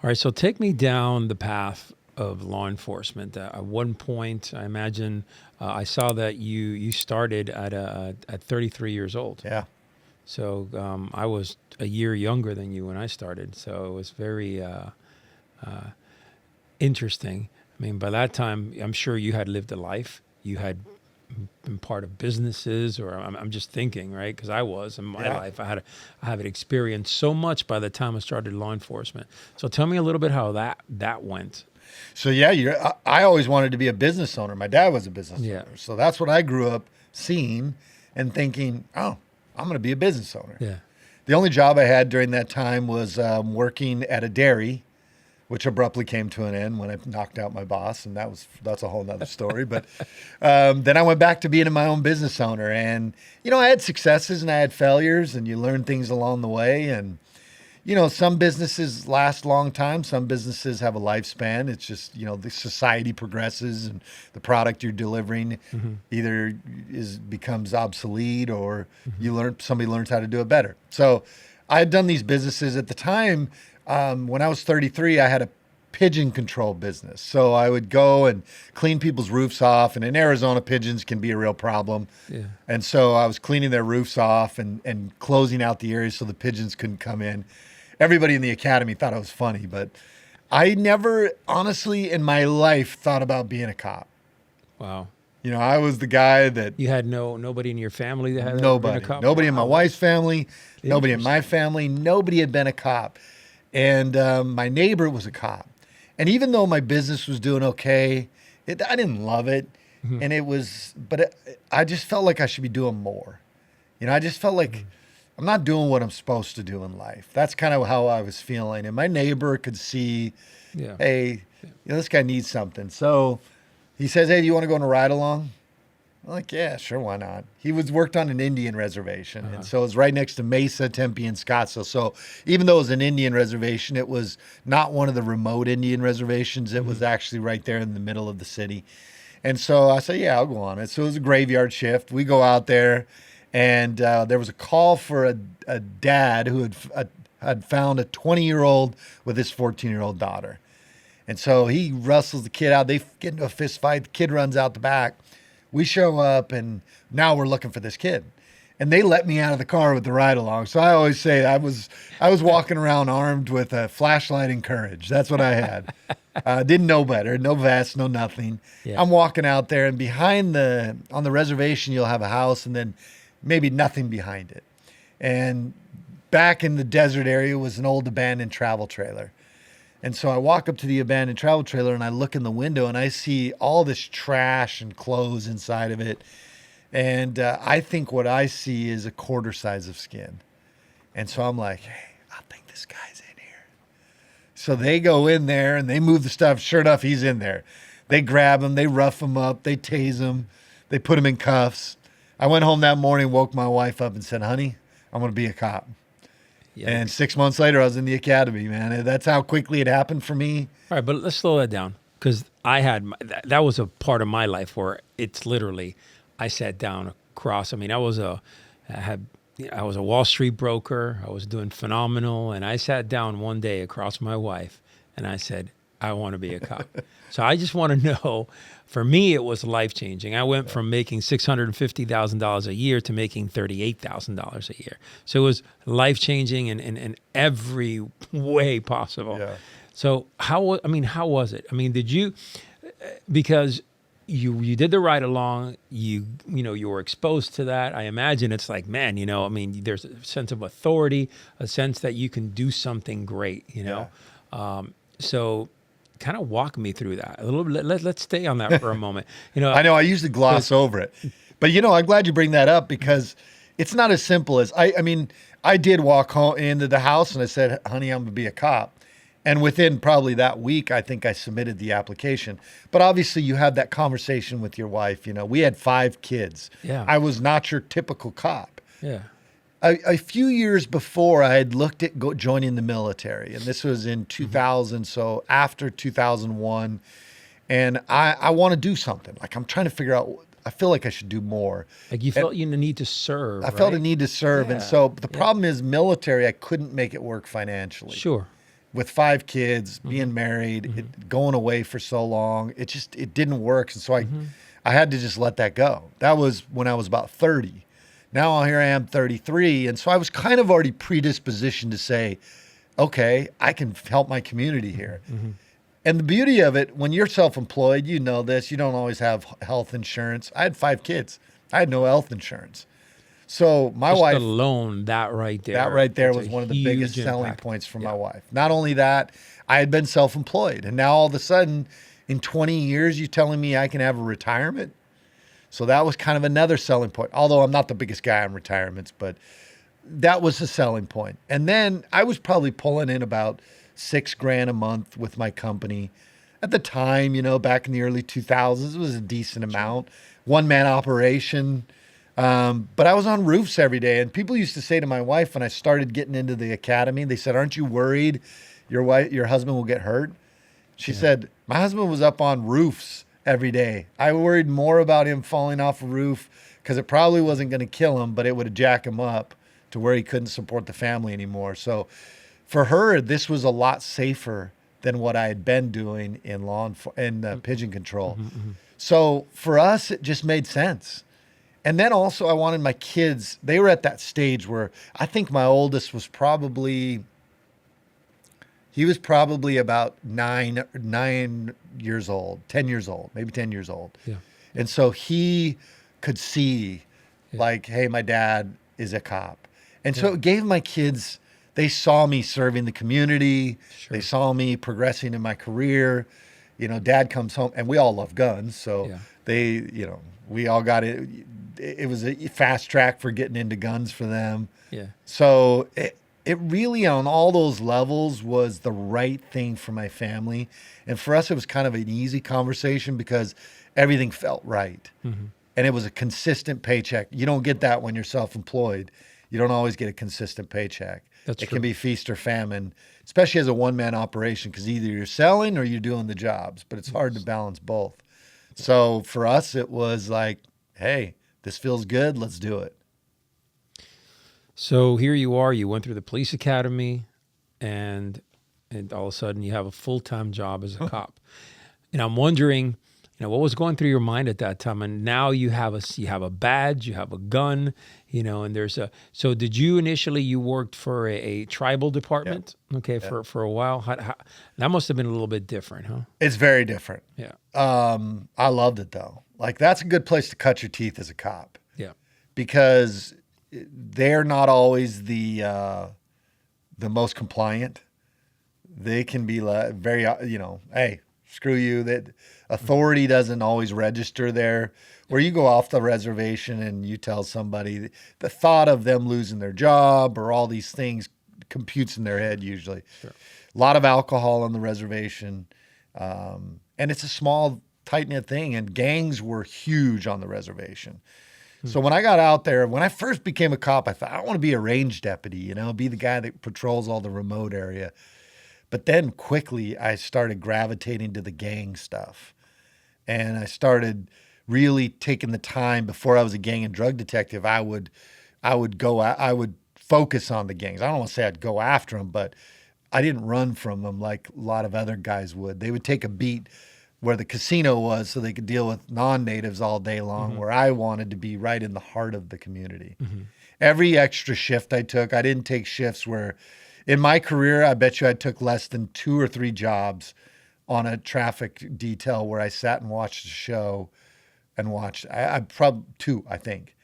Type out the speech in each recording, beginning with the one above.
All right, so take me down the path of law enforcement. At one point, I imagine I saw that you started at 33 years old. Yeah. So I was a year younger than you when I started. So it was very interesting. I mean, by that time, I'm sure you had lived a life. You had been part of businesses, or I'm just thinking, right? Because I was in my Yeah. life. I have experienced so much by the time I started law enforcement. So tell me a little bit how that went. So yeah, I always wanted to be a business owner. My dad was a business Yeah, owner. So that's what I grew up seeing and thinking, oh, I'm going to be a business owner. yeah, The only job I had during that time was working at a dairy, which abruptly came to an end when I knocked out my boss, and that's a whole nother story. But then I went back to being my own business owner, and I had successes and I had failures, and you learn things along the way. And some businesses last a long time, some businesses have a lifespan. It's just the society progresses, and the product you're delivering either becomes obsolete, or somebody learns how to do it better. So I had done these businesses at the time. When I was 33, I had a pigeon control business. So I would go and clean people's roofs off. And in Arizona, pigeons can be a real problem. yeah. And so I was cleaning their roofs off and closing out the areas so the pigeons couldn't come in. Everybody in the academy thought I was funny, but I never, honestly, in my life, thought about being a cop. Wow. I was the guy that You had nobody in your family that had ever been a nobody, cop. nobody in my Wow. wife's family, nobody in my Interesting. family, nobody had been a cop. And my neighbor was a cop. And even though my business was doing okay, I didn't love it. And I just felt like I should be doing more. I just felt like I'm not doing what I'm supposed to do in life. That's kind of how I was feeling. And my neighbor could see, Yeah. hey, this guy needs something. So he says, hey, do you want to go on a ride along? I'm like, yeah, sure, why not? He worked on an Indian reservation, and so it was right next to Mesa, Tempe, and Scottsdale. So even though it was an Indian reservation, it was not one of the remote Indian reservations. It was actually right there in the middle of the city. And so I said, yeah, I'll go on it. So it was a graveyard shift. We go out there, and there was a call for a dad who had found a 20-year-old with his 14-year-old daughter. And so he wrestles the kid out. They get into a fist fight. The kid runs out the back. We show up, and now we're looking for this kid. And they let me out of the car with the ride along. So I always say I was walking around armed with a flashlight and courage. That's what I had. Didn't know better. No vest, no nothing. Yeah. I'm walking out there, and on the reservation, you'll have a house, and then maybe nothing behind it. And back in the desert area was an old abandoned travel trailer. And so I walk up to the abandoned travel trailer and I look in the window and I see all this trash and clothes inside of it. And I think what I see is a quarter size of skin. And so I'm like, hey, I think this guy's in here. So they go in there and they move the stuff. Sure enough, he's in there. They grab him, they rough him up, they tase him, they put him in cuffs. I went home that morning, woke my wife up and said, honey, I'm going to be a cop. Yeah. And 6 months later, I was in the academy, man. That's how quickly it happened for me. All right, but let's slow that down because that was a part of my life where it's literally I sat down across. I mean, I was a Wall Street broker. I was doing phenomenal, and I sat down one day across my wife, and I said, I want to be a cop. So I just want to know. For me, it was life changing. I went from making $650,000 a year to making $38,000 a year. So it was life changing in every way possible. Yeah. So how was it? I mean, did you, because you did the ride along, you were exposed to that. I imagine it's like, man, I mean, there's a sense of authority, a sense that you can do something great, So kind of walk me through that a little bit. Let's stay on that for a moment. I know I usually gloss over it, but I'm glad you bring that up because it's not as simple as I mean, I did walk home into the house and I said, honey, I'm going to be a cop. And within probably that week, I think I submitted the application. But obviously you had that conversation with your wife. We had 5 kids. Yeah. I was not your typical cop. Yeah. A few years before, I had looked at joining the military, and this was in 2000, so after 2001, and I want to do something. Like I'm trying to figure out. I feel like I should do more. Like you felt you need to serve. I felt a need to serve, and Yeah. so the problem is military. I couldn't make it work financially. Sure. with 5 kids, being married, going away for so long, it didn't work. And so I had to just let that go. That was when I was about 30. Now here I am 33. And so I was kind of already predispositioned to say, okay, I can help my community here. And the beauty of it, when you're self-employed, you know this, you don't always have health insurance. I had 5 kids. I had no health insurance. So my Just wife, alone, that right there. was It's a one of the biggest huge selling impact. points for my wife. Not only that, I had been self-employed. And now all of a sudden, in 20 years, you telling me I can have a retirement? So that was kind of another selling point. Although I'm not the biggest guy on retirements, but that was a selling point. And then I was probably pulling in about $6,000 a month with my company. At the time, back in the early 2000s, it was a decent amount. One-man operation. But I was on roofs every day. And people used to say to my wife when I started getting into the academy, they said, aren't you worried your husband will get hurt? She said, my husband was up on roofs every day. I worried more about him falling off a roof because it probably wasn't going to kill him, but it would have jacked him up to where he couldn't support the family anymore. So for her, this was a lot safer than what I had been doing in pigeon control. So for us, it just made sense. And then also I wanted my kids, they were at that stage where I think my oldest was probably about 9 years old, 10 years old, maybe 10 years old. Yeah. And so he could see like, hey, my dad is a cop. And so it gave my kids, they saw me serving the community. Sure. They saw me progressing in my career. Dad comes home and we all love guns. So we all got it. It was a fast track for getting into guns for them. Yeah. So it really, on all those levels, was the right thing for my family. And for us, it was kind of an easy conversation because everything felt right. And it was a consistent paycheck. You don't get that when you're self-employed. You don't always get a consistent paycheck. That's It true. can be feast or famine, especially as a one-man operation, because either you're selling or you're doing the jobs, but it's hard to balance both. So for us, it was like, hey, this feels good. Let's do it. So here you are. You went through the police academy, and all of a sudden you have a full-time job as a cop. And I'm wondering, what was going through your mind at that time? And now you have a badge, you have a gun, and there's a. So did you initially you worked for a tribal department? Yeah. Okay, for a while. That must have been a little bit different, huh? It's very different. Yeah. I loved it though. Like that's a good place to cut your teeth as a cop. Yeah. Because they're not always the most compliant. They can be very, hey, screw you. That authority doesn't always register there. Where you go off the reservation and you tell somebody, the thought of them losing their job or all these things computes in their head usually. Sure. A lot of alcohol on the reservation. And it's a small, tight-knit thing. And gangs were huge on the reservation. So when I got out there, when I first became a cop, I thought, I want to be a range deputy, be the guy that patrols all the remote area. But then quickly I started gravitating to the gang stuff. And I started really taking the time before I was a gang and drug detective. I would focus on the gangs. I don't want to say I'd go after them, but I didn't run from them like a lot of other guys would. They would take a beat where the casino was so they could deal with non-natives all day long, where I wanted to be right in the heart of the community. Every extra shift I took, I didn't take shifts where, in my career, I bet you I took less than 2 or 3 jobs on a traffic detail where I sat and watched a show and watched, I probably 2, I think.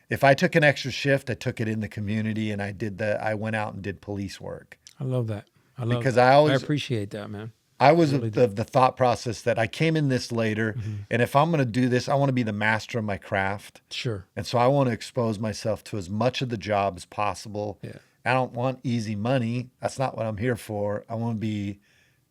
If I took an extra shift, I took it in the community and I went out and did police work. I love that. Because I I appreciate that, man. I was Really of the thought process that I came in this later, and if I'm going to do this, I want to be the master of my craft. Sure. And so I want to expose myself to as much of the job as possible. Yeah. I don't want easy money. That's not what I'm here for. I want to be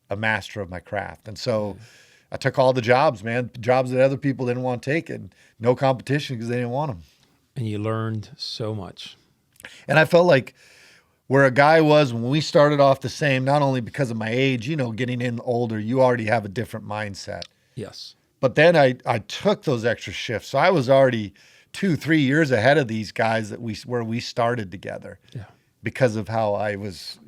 a master of my craft. And so I took all the jobs, man, jobs that other people didn't want to take, and no competition because they didn't want them. And you learned so much. And I felt like where a guy was when we started off the same, not only because of my age, getting in older, you already have a different mindset. Yes. But then I took those extra shifts. So I was already 2-3 years ahead of these guys where we started together. Yeah. Because of how I was,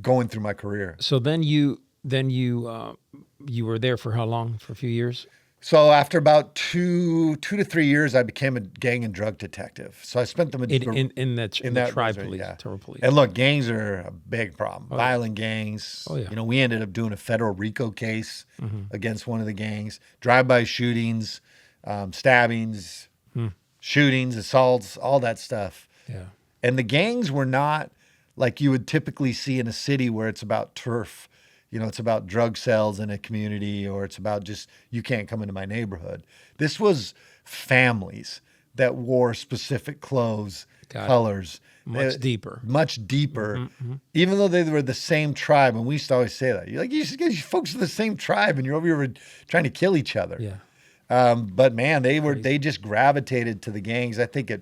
going through my career. So then you were there for how long? For a few years? So after about two to 3 years, I became a gang and drug detective. So I spent the In the tribe reserve, police, yeah. terror police. And look, gangs are a big problem. Violent gangs. Oh, yeah. You know, we ended up doing a federal RICO case against one of the gangs. Drive-by shootings, stabbings, shootings, assaults, all that stuff. Yeah. And the gangs were not like you would typically see in a city where it's about turf. You know, it's about drug sales in a community, or it's about just, you can't come into my neighborhood. This was families that wore specific clothes, colors. Much deeper. Much deeper. Even though they were the same tribe. And we used to always say that. You're like, you folks are the same tribe and you're over here trying to kill each other. Yeah. But man, they just gravitated to the gangs. I think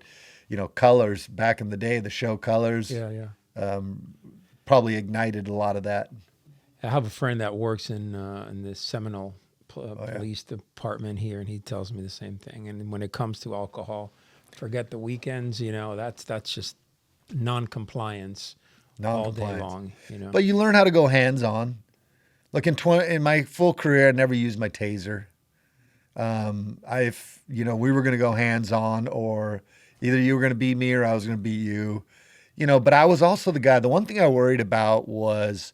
Colors back in the day, the show Colors. Yeah. Probably ignited a lot of that. I have a friend that works in the Seminole police department here, and he tells me the same thing. And when it comes to alcohol, forget the weekends. That's just non-compliance all day long. But you learn how to go hands-on. Look, in my full career, I never used my taser. We were going to go hands-on, or either you were going to beat me or I was going to beat you. But I was also the guy. The one thing I worried about was,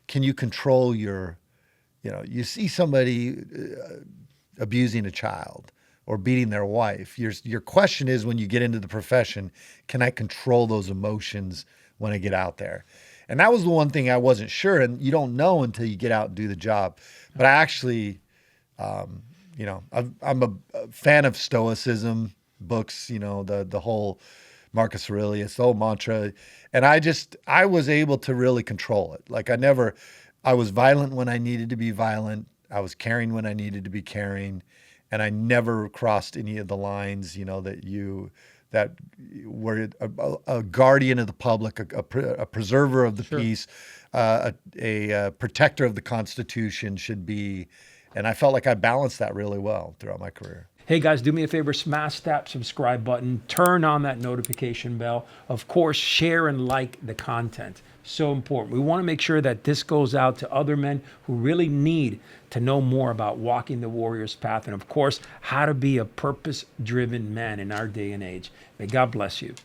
can you control you see somebody abusing a child or beating their wife. Your question is, when you get into the profession, can I control those emotions when I get out there? And that was the one thing I wasn't sure. And you don't know until you get out and do the job. But I actually, I'm a fan of stoicism books, the whole Marcus Aurelius, the whole mantra. And I was able to really control it. Like I was violent when I needed to be violent. I was caring when I needed to be caring. And I never crossed any of the lines, that were a guardian of the public, a preserver of the peace, a protector of the Constitution should be. And I felt like I balanced that really well throughout my career. Hey guys, do me a favor, smash that subscribe button, turn on that notification bell. Of course, share and like the content. So important. We want to make sure that this goes out to other men who really need to know more about walking the warrior's path, and of course, how to be a purpose-driven man in our day and age. May God bless you.